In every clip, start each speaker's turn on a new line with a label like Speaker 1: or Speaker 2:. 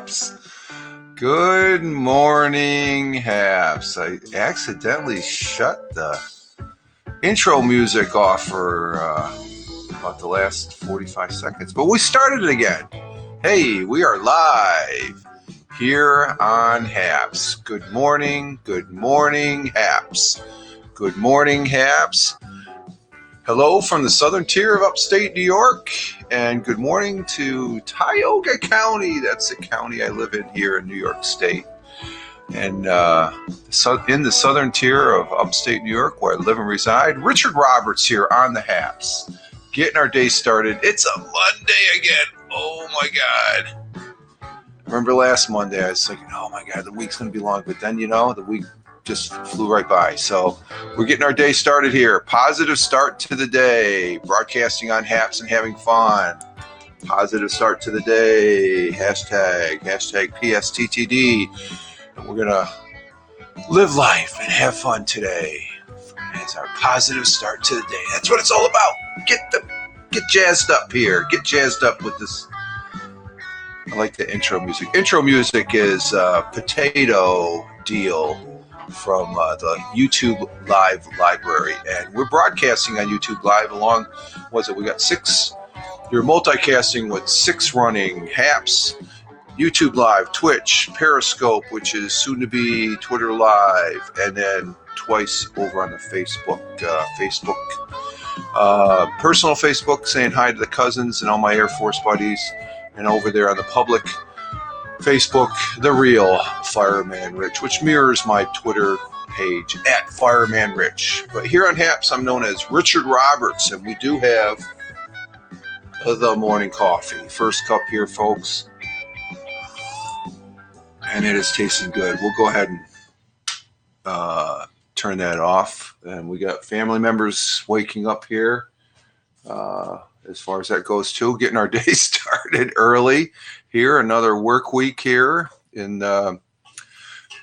Speaker 1: Haps. Good morning, Haps. I accidentally shut the intro music off for about the last 45 seconds, but we started it again. Hey, we are live here on Haps. Good morning, Haps. Good morning, Haps. Hello from the southern tier of upstate New York, and good morning to Tioga County. That's the county I live in here in New York State. And in the southern tier of upstate New York, where I live and reside, Richard Roberts here on the Haps. Getting our day started. It's a Monday again. Oh my God. Remember last Monday, I was thinking, oh my God, the week's going to be long. But then, the week just flew right by. So we're getting our day started here. Positive start to the day. Broadcasting on Haps and having fun. Positive start to the day. Hashtag PSTTD. And we're going to live life and have fun today. It's our positive start to the day. That's what it's all about. Get jazzed up here. Get jazzed up with this. I like the intro music. Intro music is Potato Deal from the YouTube Live library, and we're broadcasting on YouTube Live along. We got 6. You're multicasting with 6 running Haps, YouTube Live, Twitch, Periscope, which is soon to be Twitter Live, and then twice over on the Facebook, personal Facebook, saying hi to the cousins and all my Air Force buddies, and over there on the public Facebook, The Real Fireman Rich, which mirrors my Twitter page at Fireman Rich. But here on Haps, I'm known as Richard Roberts, and we do have the morning coffee. First cup here, folks. And it is tasting good. We'll go ahead and turn that off. And we got family members waking up here. As far as that goes, too, getting our day started early here. Another work week here in New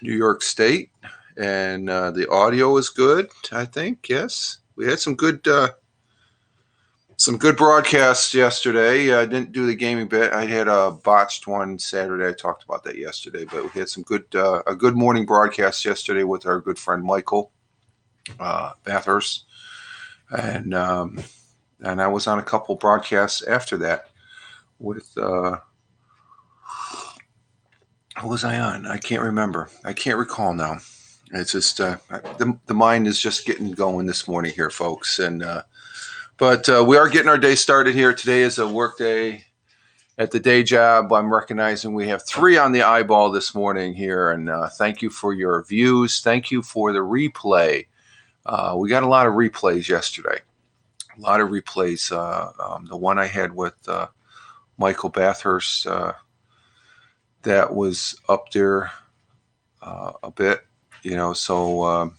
Speaker 1: York State, and the audio is good. I think yes, we had some good broadcasts yesterday. I didn't do the gaming bit. I had a botched one Saturday. I talked about that yesterday, but we had some a good morning broadcast yesterday with our good friend Michael Bathurst, and I was on a couple broadcasts after that with, who was I on? I can't remember. I can't recall now. It's just, the mind is just getting going this morning here, folks. And, but we are getting our day started here. Today is a work day at the day job. I'm recognizing we have 3 on the eyeball this morning here. And thank you for your views. Thank you for the replay. We got a lot of replays yesterday. A lot of replays. The one I had with Michael Bathurst, that was up there a bit, so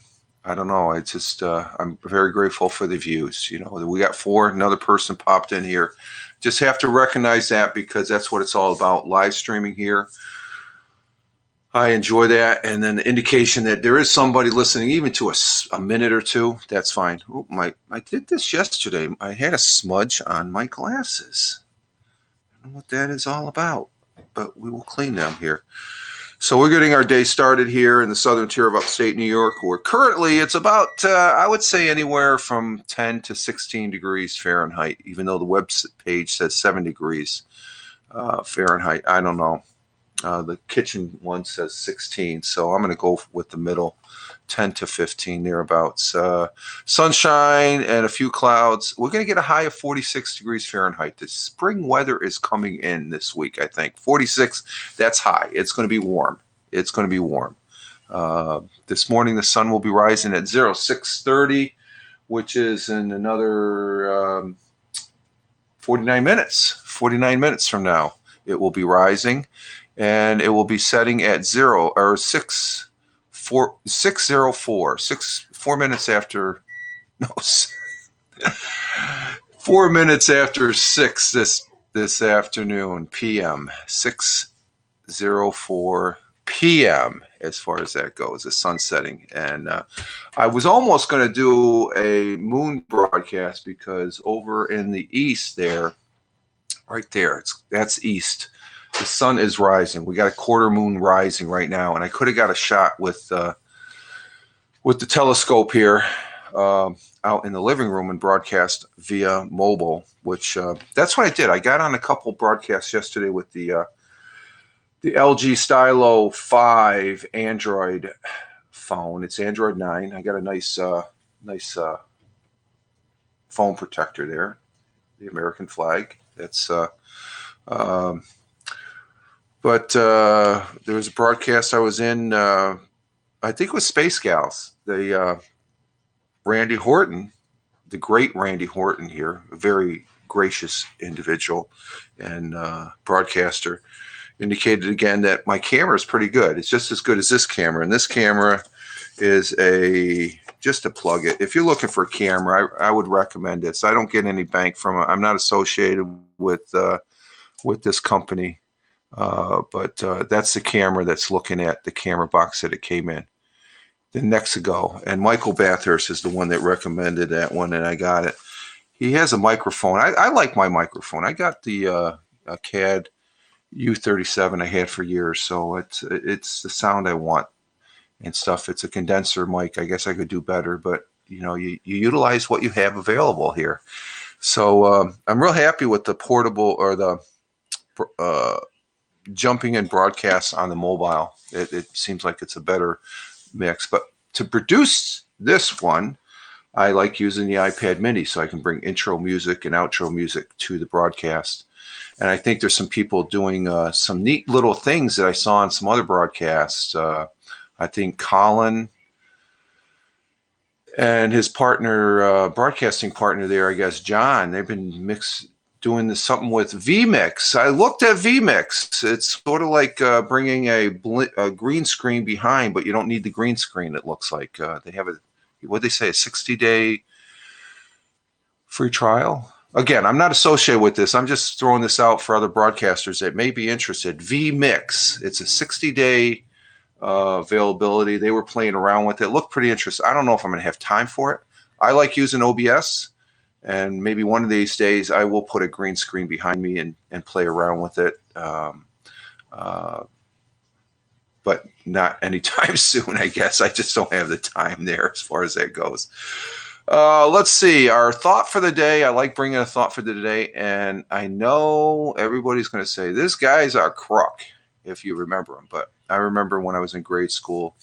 Speaker 1: I don't know. It's just, I'm very grateful for the views. We got 4, another person popped in here. Just have to recognize that because that's what it's all about, live streaming here. I enjoy that, and then the indication that there is somebody listening, even to a minute or two, that's fine. Oh, I did this yesterday. I had a smudge on my glasses. I don't know what that is all about, but we will clean them here. So we're getting our day started here in the southern tier of upstate New York, where currently it's about, I would say, anywhere from 10 to 16 degrees Fahrenheit, even though the web page says 7 degrees Fahrenheit. I don't know. The kitchen one says 16, so I'm going to go with the middle, 10 to 15 thereabouts. Sunshine and a few clouds. We're going to get a high of 46 degrees Fahrenheit. The spring weather is coming in this week, I think. 46, that's high. It's going to be warm. It's going to be warm. This morning, the sun will be rising at 06:30, which is in another 49 minutes. 49 minutes from now, it will be rising. And it will be setting at 4 minutes after, 4 minutes after 6 this afternoon, PM, 6:04 PM, as far as that goes, the sun setting. And I was almost going to do a moon broadcast because over in the east there, right there, that's east. The sun is rising. We got a quarter moon rising right now, and I could have got a shot with the telescope here out in the living room and broadcast via mobile. Which that's what I did. I got on a couple broadcasts yesterday with the LG Stylo 5 Android phone. It's Android 9. I got a nice phone protector there, the American flag. That's but there was a broadcast I was in. I think it was Space Gals. Randy Horton, the great Randy Horton here, a very gracious individual and broadcaster, indicated again that my camera is pretty good. It's just as good as this camera, and this camera is just to plug it. If you're looking for a camera, I would recommend it. So I don't get any bank from it. I'm not associated with this company, but that's the camera that's looking at the camera box that it came in. The Nexigo, and Michael Bathurst is the one that recommended that one, and I got it. He has a microphone. I like my microphone. I got the CAD U37 I had for years, so it's the sound I want and stuff. It's a condenser mic. I guess I could do better, but you utilize what you have available here. So I'm real happy with the portable or the jumping in broadcasts on the mobile. It seems like it's a better mix. But to produce this one, I like using the iPad mini so I can bring intro music and outro music to the broadcast. And I think there's some people doing some neat little things that I saw on some other broadcasts. I think Colin and his partner, broadcasting partner there, I guess, John, they've been doing something with vMix. I looked at vMix. It's sort of like bringing a green screen behind, but you don't need the green screen, it looks like. They have a 60-day free trial. Again, I'm not associated with this. I'm just throwing this out for other broadcasters that may be interested. vMix. It's a 60-day availability. They were playing around with it. It looked pretty interesting. I don't know if I'm going to have time for it. I like using OBS. And maybe one of these days I will put a green screen behind me and play around with it. But not anytime soon, I guess. I just don't have the time there as far as that goes. Let's see. Our thought for the day. I like bringing a thought for the day. And I know everybody's going to say, this guy's a crook, if you remember him. But I remember when I was in grade school,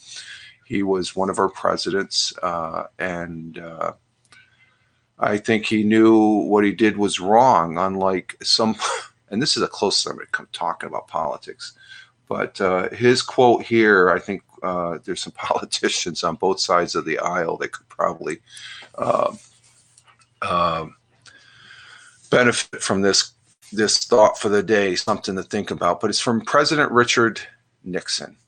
Speaker 1: he was one of our presidents. I think he knew what he did was wrong, unlike some, and this is a close summit talking about politics, but his quote here, I think there's some politicians on both sides of the aisle that could probably benefit from this thought for the day, something to think about. But it's from President Richard Nixon.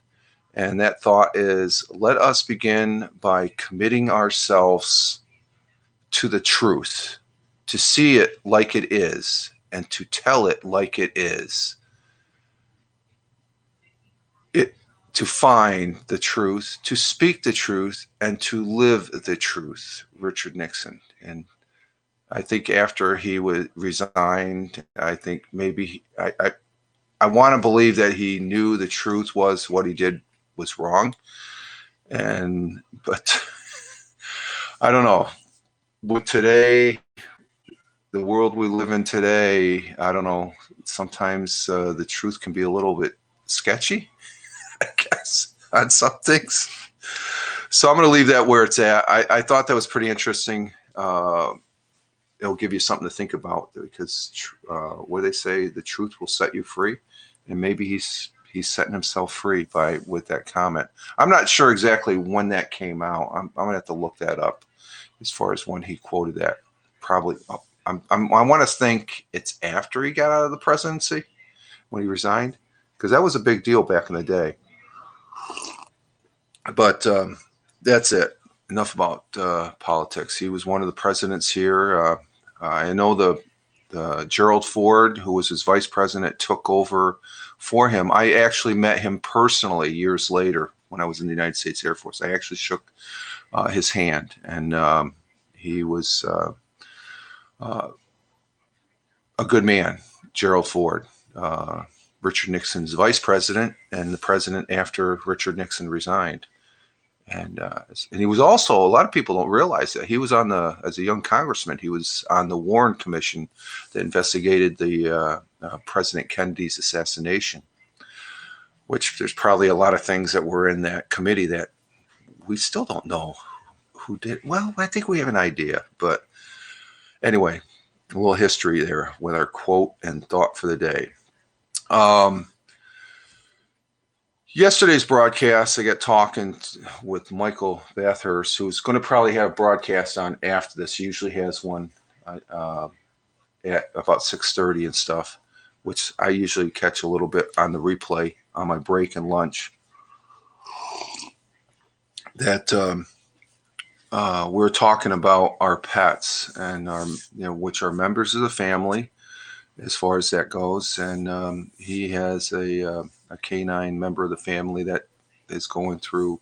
Speaker 1: And that thought is, let us begin by committing ourselves to the truth, to see it like it is, and to tell it like it is. To find the truth, to speak the truth, and to live the truth. Richard Nixon. And I think after he resigned, I think maybe I want to believe that he knew the truth was what he did was wrong. But I don't know. With today, the world we live in today, I don't know, sometimes the truth can be a little bit sketchy, I guess, on some things. So I'm going to leave that where it's at. I thought that was pretty interesting. It'll give you something to think about, because what do they say? The truth will set you free. And maybe he's setting himself free with that comment. I'm not sure exactly when that came out. I'm going to have to look that up. As far as when he quoted that, probably I want to think it's after he got out of the presidency, when he resigned, because that was a big deal back in the day. But that's it. Enough about politics. He was one of the presidents here. I know the Gerald Ford, who was his vice president, took over for him. I actually met him personally years later when I was in the United States Air Force. I actually shook his hand, and he was a good man, Gerald Ford. Richard Nixon's vice president and the president after Richard Nixon resigned. And he was also, a lot of people don't realize that he was as a young congressman, he was on the Warren Commission that investigated the President Kennedy's assassination, which there's probably a lot of things that were in that committee that we still don't know who did. Well, I think we have an idea, but anyway, a little history there with our quote and thought for the day. Yesterday's broadcast, I got talking with Michael Bathurst, who's going to probably have a broadcast on after this. He usually has one at about 6:30 and stuff, which I usually catch a little bit on the replay on my break and lunch. That we're talking about our pets and which are members of the family, as far as that goes. And he has a canine member of the family that is going through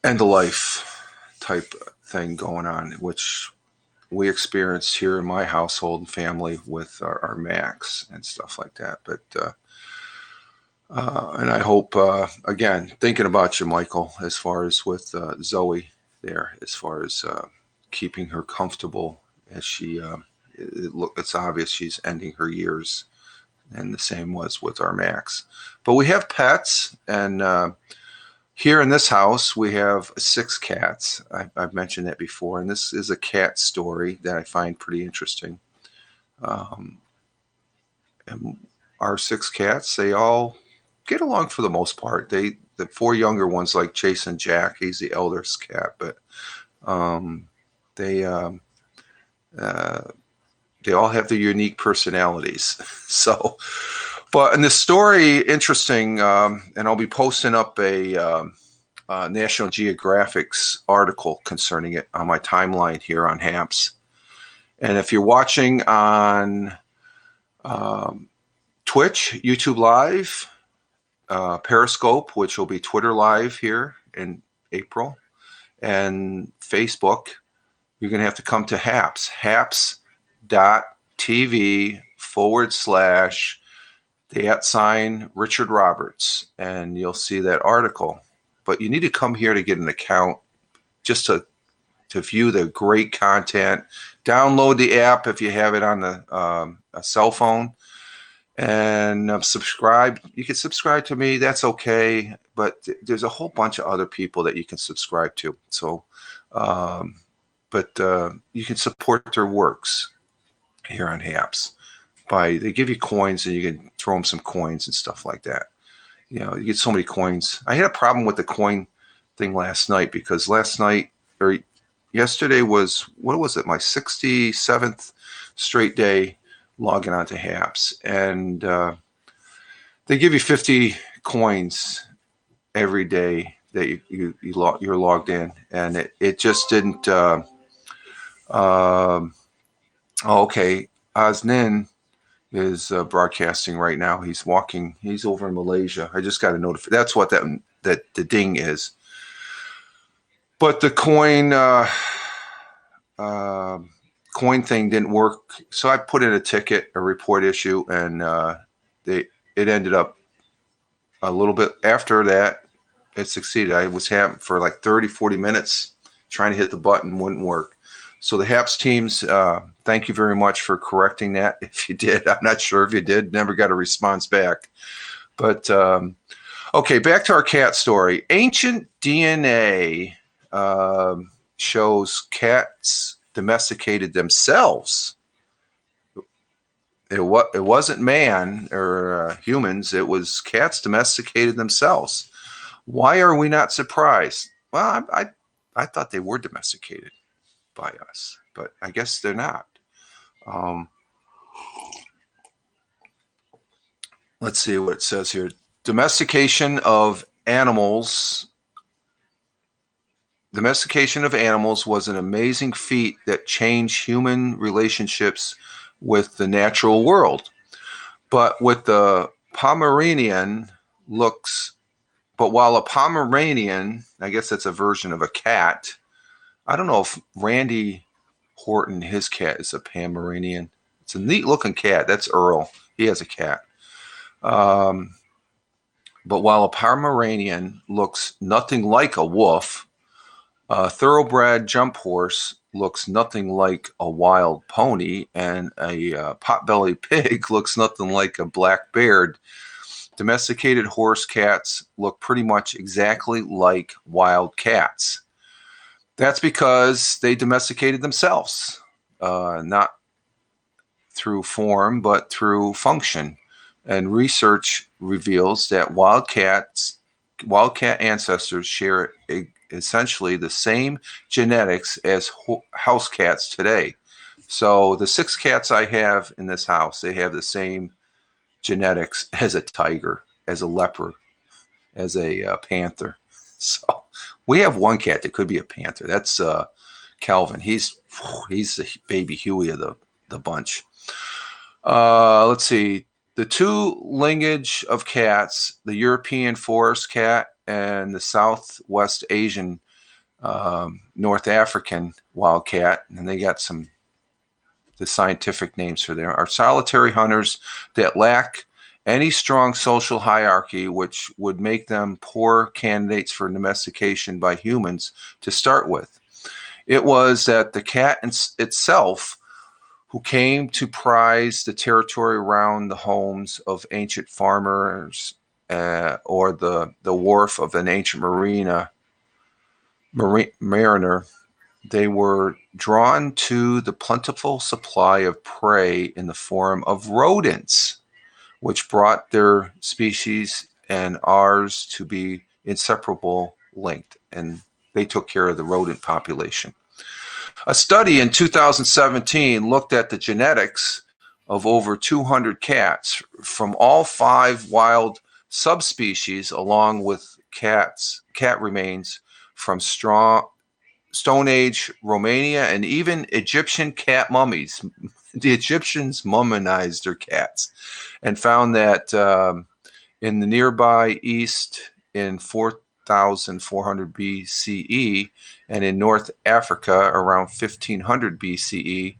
Speaker 1: end of life type thing going on, which we experienced here in my household and family with our Max and stuff like that. But and I hope, again, thinking about you, Michael, as far as with Zoe there, as far as keeping her comfortable as she, it's obvious she's ending her years, and the same was with our Max. But we have pets, and here in this house, we have 6 cats. I've mentioned that before, and this is a cat story that I find pretty interesting. And our 6 cats, they all get along for the most part. The 4 younger ones, like Chase and Jack, he's the eldest cat, but they all have their unique personalities. So, but in the story, interesting, and I'll be posting up a National Geographic's article concerning it on my timeline here on HAPS. And if you're watching on Twitch, YouTube Live, Periscope, which will be Twitter Live here in April, and Facebook, you're going to have to come to HAPS, haps.tv/@ Richard Roberts, and you'll see that article. But you need to come here to get an account, just to view the great content. Download the app if you have it on a cell phone, and subscribe. You can subscribe to me, that's okay, but there's a whole bunch of other people that you can subscribe to. So but you can support their works here on HAPS they give you coins, and you can throw them some coins and stuff like that. You get so many coins. I had a problem with the coin thing last night, because yesterday was, what was it, my 67th straight day logging onto HAPS, and they give you 50 coins every day that you're logged in, and it just didn't. Okay, Osnin is broadcasting right now. He's walking. He's over in Malaysia. I just got a notification. That's what that the ding is. But the coin thing didn't work, so I put in a report issue, and it ended up a little bit after that. It succeeded. I was having for like 30-40 minutes trying to hit the button, wouldn't work. So the HAPS teams, thank you very much for correcting that. If you did, I'm not sure if you did. Never got a response back. But okay, back to our cat story. Ancient DNA shows cats domesticated themselves. It wasn't man or humans. It was cats domesticated themselves. Why are we not surprised? Well, I thought they were domesticated by us, but I guess they're not. Let's see what it says here. Domestication of animals was an amazing feat that changed human relationships with the natural world. But with the Pomeranian while a Pomeranian, I guess that's a version of a cat. I don't know if Randy Horton, his cat, is a Pomeranian. It's a neat looking cat. That's Earl. He has a cat. But while a Pomeranian looks nothing like a wolf, a thoroughbred jump horse looks nothing like a wild pony, and a potbelly pig looks nothing like a black bear. Domesticated horse cats look pretty much exactly like wild cats. That's because they domesticated themselves, not through form, but through function. And research reveals that wildcat ancestors share essentially the same genetics as house cats today. So the 6 cats I have in this house, they have the same genetics as a tiger, as a leopard, as a panther. So we have one cat that could be a panther. That's Calvin. He's the baby Huey of the bunch. Let's see. The 2 lineage of cats, the European forest cat and the Southwest Asian North African wild cat, and they got the scientific names for them, are solitary hunters that lack any strong social hierarchy, which would make them poor candidates for domestication by humans to start with. It was that the cat itself who came to prize the territory around the homes of ancient farmers or the wharf of an ancient mariner. They were drawn to the plentiful supply of prey in the form of rodents, which brought their species and ours to be inseparable linked, and they took care of the rodent population. A study in 2017 looked at the genetics of over 200 cats from all 5 wild subspecies, along with cat remains from Stone Age Romania and even Egyptian cat mummies. The Egyptians mummied their cats and found that in the nearby East in 4,400 BCE and in North Africa around 1500 BCE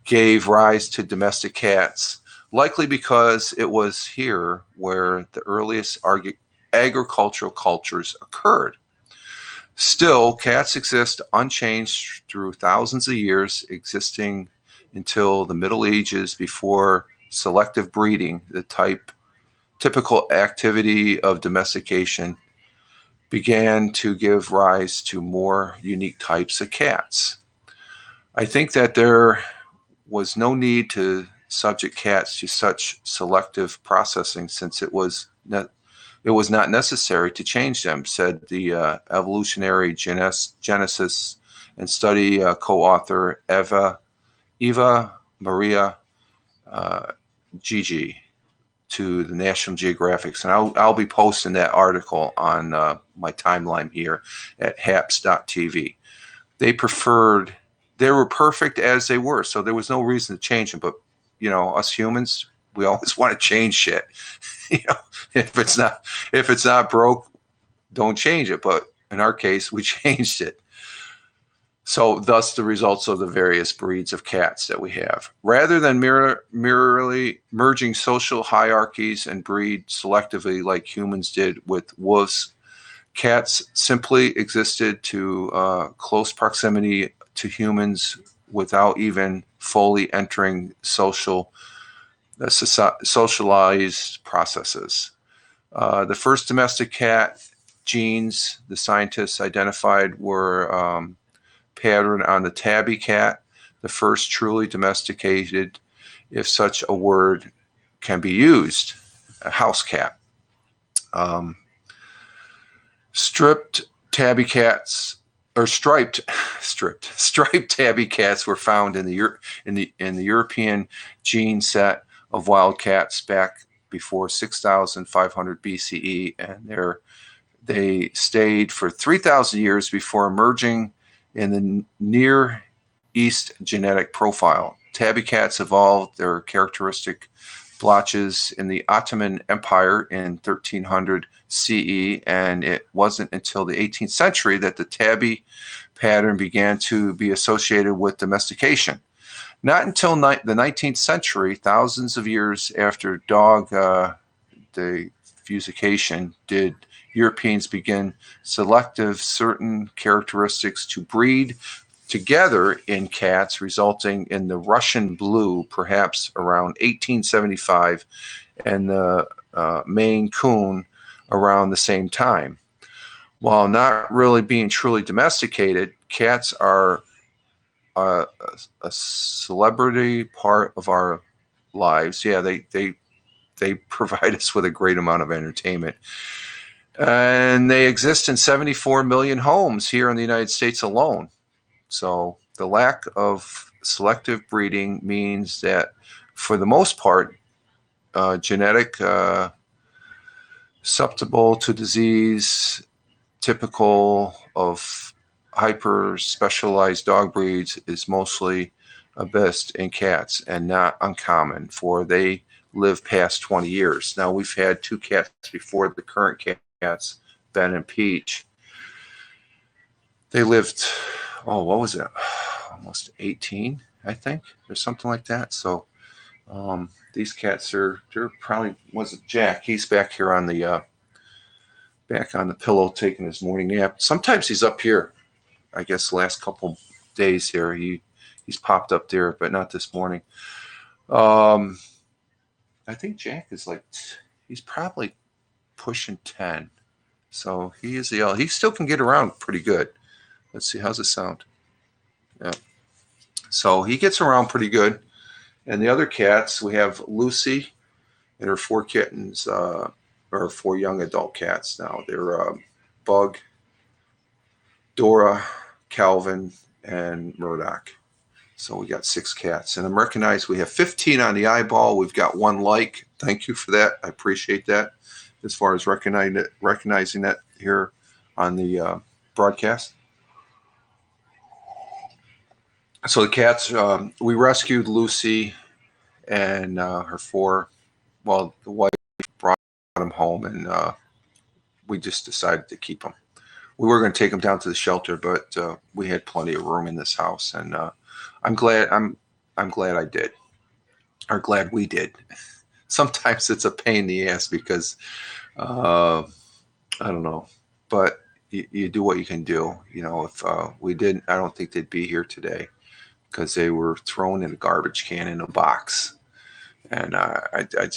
Speaker 1: gave rise to domestic cats, likely because it was here where the earliest agricultural cultures occurred. Still, cats exist unchanged through thousands of years, existing until the Middle Ages before selective breeding, the typical activity of domestication, began to give rise to more unique types of cats. I think that there was no need to subject cats to such selective processing since it was not necessary to change them, said the evolutionary genesis and study co-author Eva Maria Gigi to the National Geographic. And I'll be posting that article on my timeline here at haps.tv. They were perfect as they were, so there was no reason to change them. But, us humans, we always want to change shit. If it's not broke, don't change it. But in our case, we changed it. So thus the results of the various breeds of cats that we have. Rather than merely merging social hierarchies and breed selectively like humans did with wolves, cats simply existed to close proximity to humans without even fully entering socialized processes. The first domestic cat genes the scientists identified were patterned on the tabby cat, the first truly domesticated, if such a word can be used, a house cat. Striped tabby cats, or striped tabby cats were found in the European gene set of wild cats back before 6,500 BCE, and they stayed for 3,000 years before emerging in the Near East genetic profile. Tabby cats evolved their characteristic blotches in the Ottoman Empire in 1300 CE, and it wasn't until the 18th century that the tabby pattern began to be associated with domestication. Not until the 19th century, thousands of years after dog diffusication, did Europeans begin selective certain characteristics to breed together in cats, resulting in the Russian Blue, perhaps around 1875, and the Maine Coon around the same time. While not really being truly domesticated, cats are a celebrity part of our lives. Yeah, they provide us with a great amount of entertainment. And they exist in 74 million homes here in the United States alone. So the lack of selective breeding means that, for the most part, genetic susceptible to disease, typical of hyper specialized dog breeds, is mostly best in cats and not uncommon, for they live past 20 years. Now, we've had two cats before the current cats, Ben and Peach. They lived, what was it? Almost 18, I think, or something like that. So these cats they're probably, was it Jack? He's back here on the back on the pillow taking his morning nap. Sometimes he's up here. I guess the last couple days here he's popped up there, but not this morning. I think Jack is he's probably pushing 10. So he is he still can get around pretty good. Let's see, how's it sound? Yeah. So he gets around pretty good. And the other cats, we have Lucy and her 4 kittens, or 4 young adult cats now. They're Bug, Dora, Calvin, and Murdoch. So we got 6 cats. And I'm recognized we have 15 on the eyeball. We've got 1 like. Thank you for that. I appreciate that as far as recognizing that here on the broadcast. So the cats, we rescued Lucy and her 4. Well, the wife brought them home, and we just decided to keep them. We were going to take them down to the shelter, but we had plenty of room in this house, and I'm glad I did, or glad we did. Sometimes it's a pain in the ass because I don't know, but you do what you can do. If we didn't, I don't think they'd be here today, because they were thrown in a garbage can in a box, and that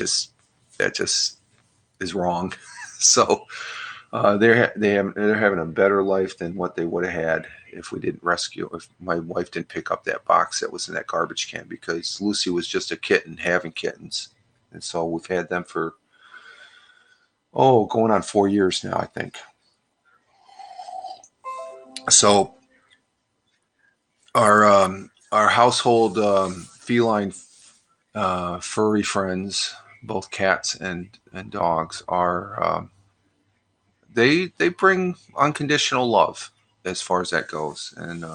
Speaker 1: just is wrong. So they're having a better life than what they would have had if we didn't rescue. If my wife didn't pick up that box that was in that garbage can, because Lucy was just a kitten having kittens, and so we've had them for going on 4 years now, I think. So our household feline furry friends, both cats and dogs, are they bring unconditional love as far as that goes. And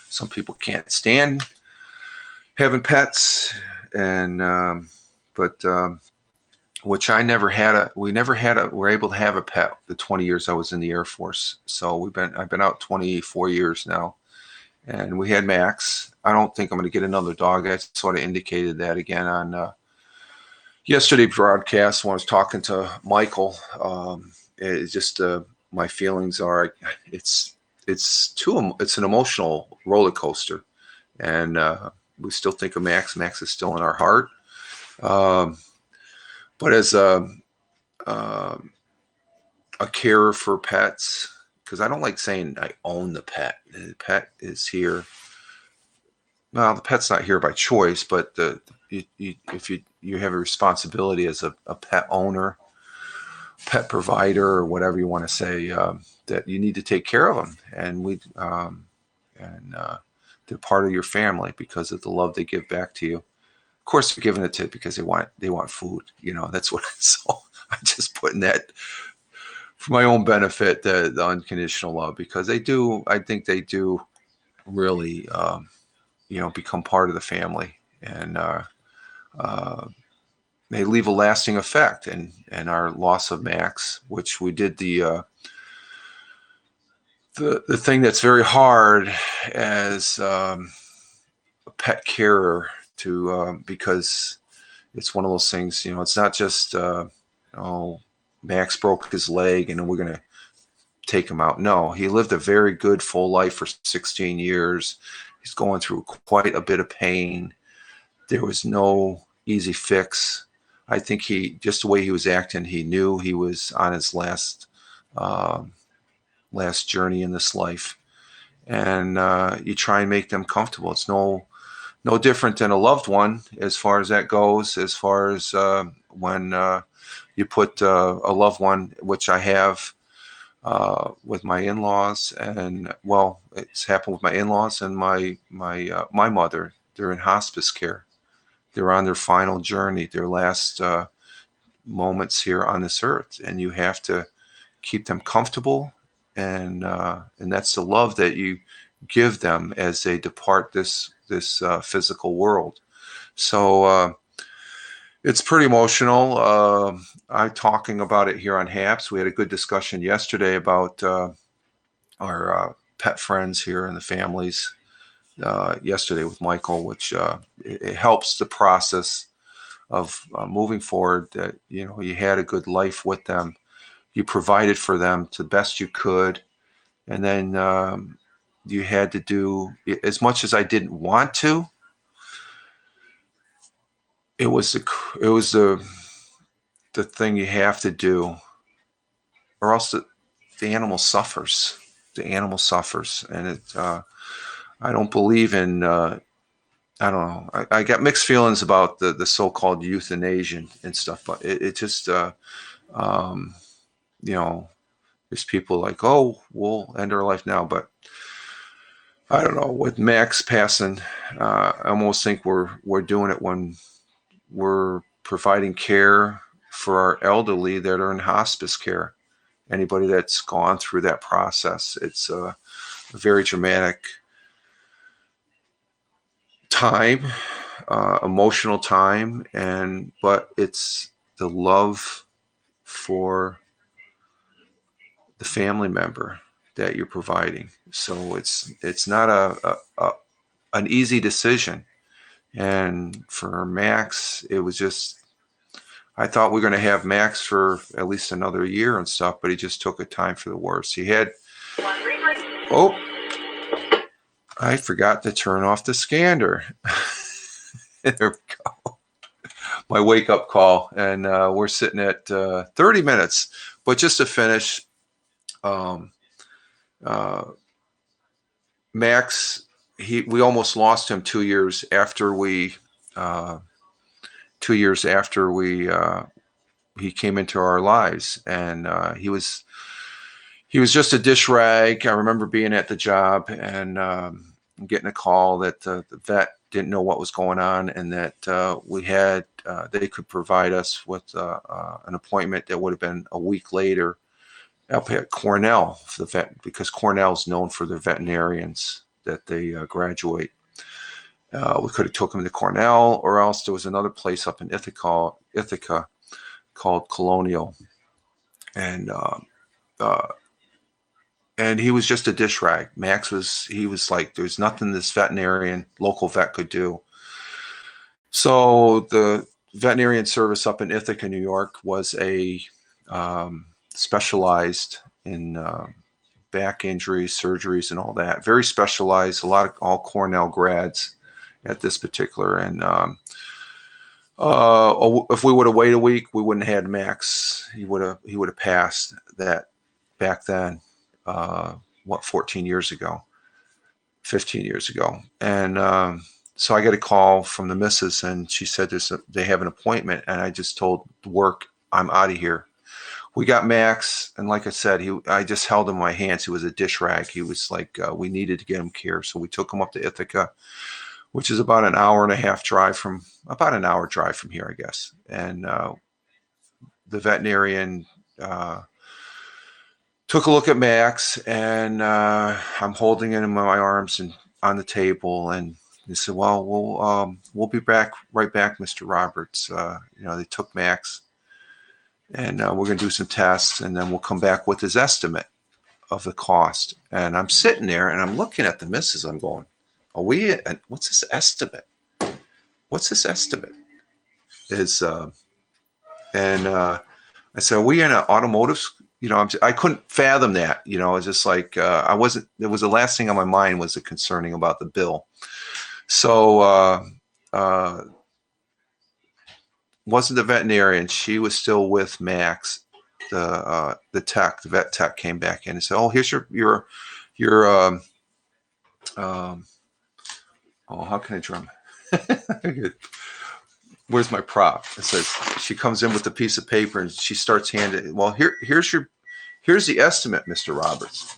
Speaker 1: some people can't stand having pets, and but which I never had we're able to have a pet the 20 years I was in the Air Force. So I've been out 24 years now. And we had Max. I don't think I'm going to get another dog. I sort of indicated that again on yesterday's broadcast when I was talking to Michael. It's just my feelings are it's an emotional roller coaster, and we still think of Max. Max is still in our heart. But as a carer for pets, because I don't like saying I own the pet. The pet is here. Well, the pet's not here by choice, but if you have a responsibility as a pet owner, pet provider, or whatever you want to say, that you need to take care of them, and they're part of your family because of the love they give back to you. Of course, they're giving it to because they want food. That's what. So I'm just putting that for my own benefit, the unconditional love, because they do. I think they do really, become part of the family, and they leave a lasting effect. And our loss of Max, which we did the thing that's very hard as a pet carer to because it's one of those things. It's not just oh, Max broke his leg and we're gonna take him out. No, he lived a very good full life for 16 years. He's going through quite a bit of pain. There was no easy fix. I think just the way he was acting, he knew he was on his last journey in this life. And you try and make them comfortable. It's no different than a loved one as far as that goes, as far as when you put a loved one, which I have with my in-laws, and well, it's happened with my in-laws and my mother. They're in hospice care. They're on their final journey, their last moments here on this earth, and you have to keep them comfortable, and that's the love that you give them as they depart this physical world. So it's pretty emotional. I'm talking about it here on HAPS. We had a good discussion yesterday about our pet friends here and the families yesterday with Michael, which it helps the process of moving forward, that you had a good life with them, you provided for them to the best you could, and then you had to do, as much as I didn't want to, it was the thing you have to do, or else the animal suffers. The animal suffers, and it I don't believe in I don't know. I got mixed feelings about the so-called euthanasia and stuff, but it just there's people like, oh, we'll end our life now, but I don't know. With Max passing, I almost think we're doing it when we're providing care for our elderly that are in hospice care. Anybody that's gone through that process, it's a very dramatic time, emotional time, but it's the love for the family member that you're providing. So it's not an easy decision. And for Max, it was just, I thought we were going to have Max for at least another year and stuff, but he just took a time for the worse. He had, oh, I forgot to turn off the scanner. There we go. My wake up call. And we're sitting at 30 minutes. But just to finish, Max, we almost lost him 2 years after he came into our lives, and he was just a dish rag. I remember being at the job and getting a call that the vet didn't know what was going on, and that we had they could provide us with an appointment that would have been a week later up at Cornell for the vet, because Cornell's known for their veterinarians that they graduate. We could have took him to Cornell, or else there was another place up in Ithaca called Colonial, and he was just a dish rag. Max was like, there's nothing this local vet could do. So the veterinarian service up in Ithaca, New York, was a specialized in back injuries, surgeries, and all that. Very specialized. All Cornell grads at this particular. And if we would have waited a week, we wouldn't have had Max. He would have passed that back then. 14 years ago, 15 years ago. And so I get a call from the missus, and she said they have an appointment, and I just told work, I'm out of here. We got Max, and like I said, I just held him in my hands. He was a dish rag. He was like, we needed to get him care. So we took him up to Ithaca, which is about an hour drive from here, I guess. And the veterinarian took a look at Max, and I'm holding him in my arms and on the table, and he said, well, we'll be right back, Mr. Roberts. They took Max, and we're going to do some tests, and then we'll come back with his estimate of the cost. And I'm sitting there, and I'm looking at the missus. I'm going, are we, what's this estimate? What's this estimate? Is, and I said, are we in an automotive? I couldn't fathom that. It's just like, I wasn't, it was the last thing on my mind was the concerning about the bill. So, wasn't the veterinarian. She was still with Max. The vet tech came back in and said, "Oh, here's your oh, how can I drum? Where's my prop?" It says she comes in with a piece of paper and she starts handing. Well, here's the estimate, Mr. Roberts.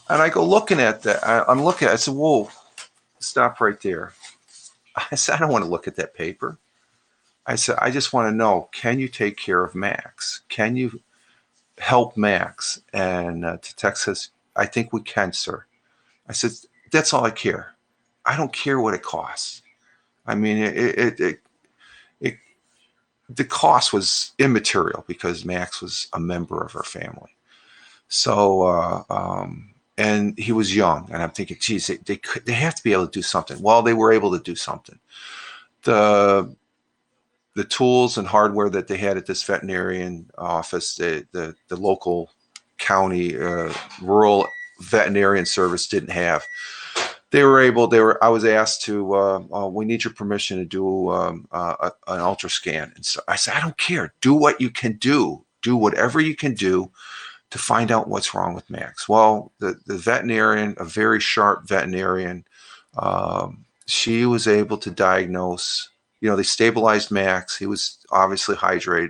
Speaker 1: And I go looking at that. I'm looking. I said, "Whoa, stop right there." I said, "I don't want to look at that paper." I said, "I just want to know, can you take care of Max? Can you help Max?" And to Tex says, "I think we can, sir." I said, "That's all I care. I don't care what it costs." I mean, the cost was immaterial because Max was a member of our family. So, and he was young, and I'm thinking, geez, they have to be able to do something. Well, they were able to do something. The tools and hardware that they had at this veterinarian office, the local county rural veterinarian service didn't have. I was asked to, we need your permission to do an ultra scan. And so I said, I don't care. Do what you can do. Do whatever you can do to find out what's wrong with Max. Well, the veterinarian, a very sharp veterinarian, she was able to diagnose. They stabilized Max. He was obviously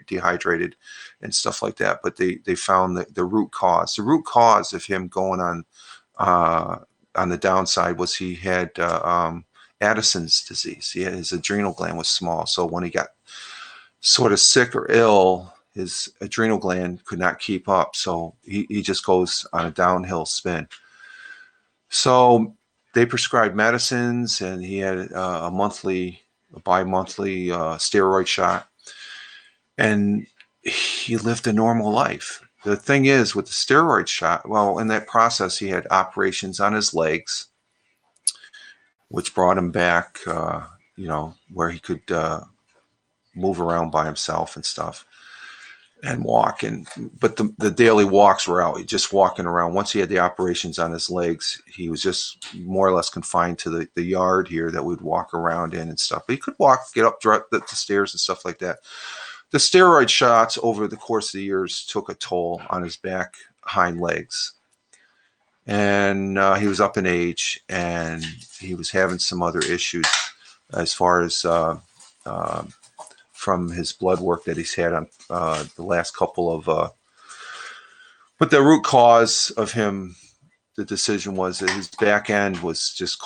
Speaker 1: dehydrated, and stuff like that. But they found the root cause. The root cause of him going on the downside was he had Addison's disease. His adrenal gland was small. So when he got sort of sick or ill, his adrenal gland could not keep up. So he just goes on a downhill spin. So they prescribed medicines, and he had a bi-monthly steroid shot, and he lived a normal life. The thing is, with the steroid shot, well, in that process, he had operations on his legs, which brought him back, where he could move around by himself and stuff and walk. But the daily walks were out, just walking around. Once he had the operations on his legs, he was just more or less confined to the yard here that we'd walk around in and stuff. But he could walk, get up the stairs and stuff like that. The steroid shots over the course of the years took a toll on his back hind legs. And he was up in age, and he was having some other issues as far as from his blood work that he's had on the last couple of. But the root cause of him, the decision was that his back end was just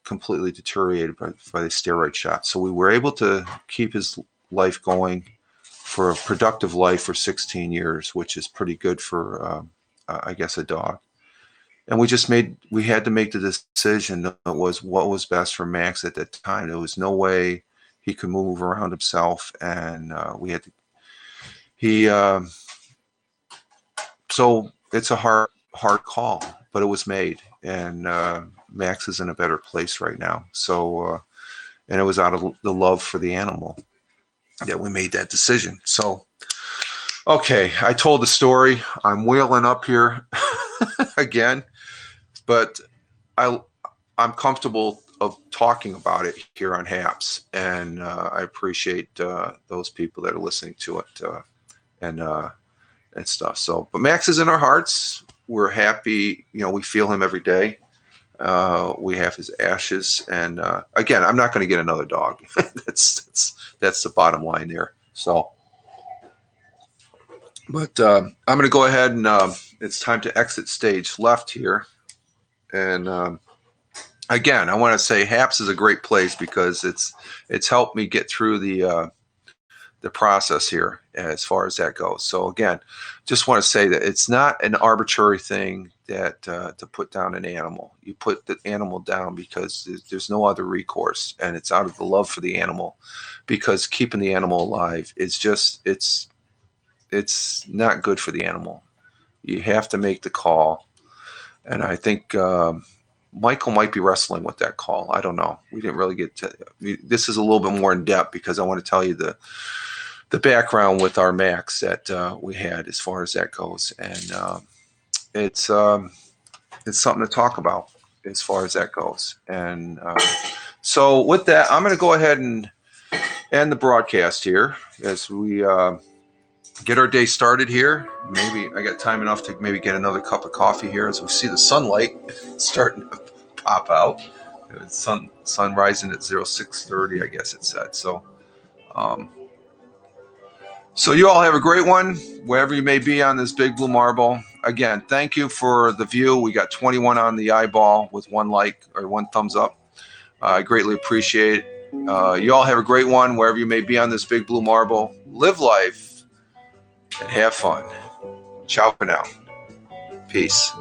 Speaker 1: completely deteriorated by the steroid shot. So we were able to keep his life going for a productive life for 16 years, which is pretty good for, I guess, a dog. And we had to make the decision that was what was best for Max at that time. There was no way he could move around himself, and we had to. So it's a hard call, but it was made, and Max is in a better place right now. So, and it was out of the love for the animal that we made that decision. So, okay, I told the story. I'm wheeling up here again, but I'm comfortable of talking about it here on HAPS, and I appreciate those people that are listening to it and stuff. So, but Max is in our hearts. We're happy. We feel him every day. We have his ashes, and again, I'm not going to get another dog. That's the bottom line there. So, but I'm going to go ahead and it's time to exit stage left here. And again, I want to say HAPS is a great place because it's helped me get through the process here as far as that goes. So again, just want to say that it's not an arbitrary thing that to put down an animal. You put the animal down because there's no other recourse, and it's out of the love for the animal, because keeping the animal alive is just it's not good for the animal. You have to make the call, and I think Michael might be wrestling with that call. I don't know. We didn't really get to. This is a little bit more in depth because I want to tell you the background with our Macs that we had as far as that goes, and it's something to talk about as far as that goes. And so with that, I'm going to go ahead and end the broadcast here as we get our day started here. Maybe I got time enough to maybe get another cup of coffee here as we see the sunlight starting to pop out. Sun rising at 06:30, I guess it said. So so you all have a great one wherever you may be on this big blue marble. Again, thank you for the view. We got 21 on the eyeball with one like or one thumbs up. I greatly appreciate it. You all have a great one wherever you may be on this big blue marble. Live life and have fun. Ciao for now. Peace.